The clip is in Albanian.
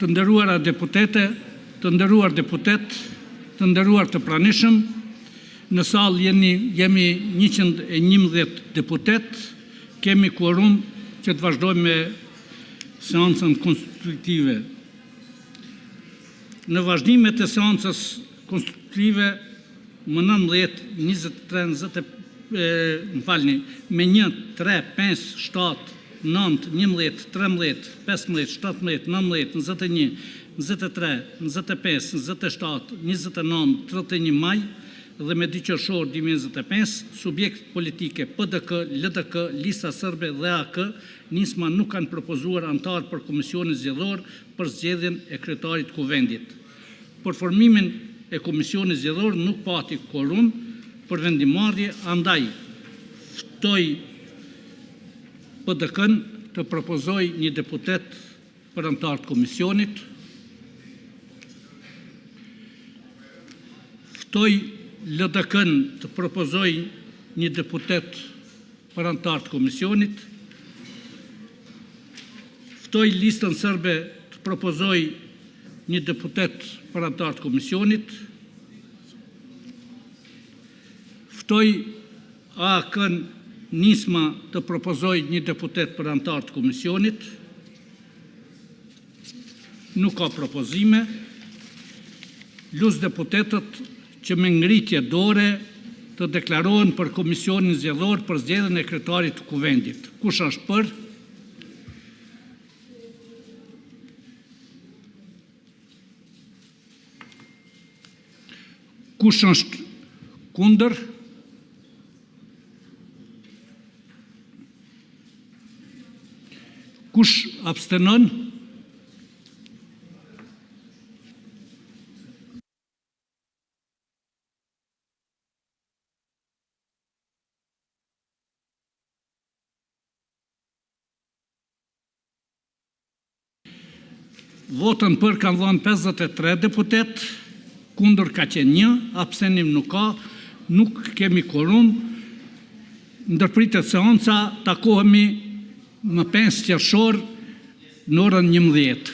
Të nderuara deputete, të nderuar deputet, të nderuar të pranishëm, në sallë jemi 111 deputet, kemi quorum që të vazhdojmë me seancën konstitutive. Në vazhdimet e seancës konstitutive më 19, 23, me 1, 3, 5, 7, 9, 11, 13, 15, 17, 19, 21, 23, 25, 27, 29, 31 maj dhe me 2 qershor 2025, subjekt politike PDK, LDK, Lista Sërbe dhe AK, nisma nuk kanë propozuar antar për Komisionin Zgjedhor për zgjedhjen e kryetarit të Kuvendit. Për formimin e Komisionit Zgjedhor nuk pati quorum për vendimarrje, andaj ftoj PDK-n të propozoj një deputet për antar të komisionit, ftoj LDK-n të propozoj një deputet për antar të komisionit, ftoj Listën Sërbe të propozoj një deputet për antar të komisionit, ftoj AK-n nisma të propozoj një deputet për antar të komisionit, nuk ka propozime, lus deputetët që me ngritje dore të deklarohen për Komisionin Zgjedhor për zgjedhjen e kryetarit të Kuvendit. Kush është për? Kush është kundër? Kush abstenon? Votën për kanë dhënë 53 deputet, kundër ka qenë 1, abstenim nuk ka, nuk kemi quorum. Ndërpritet seanca, takohemi më 5 qershor në orën 11.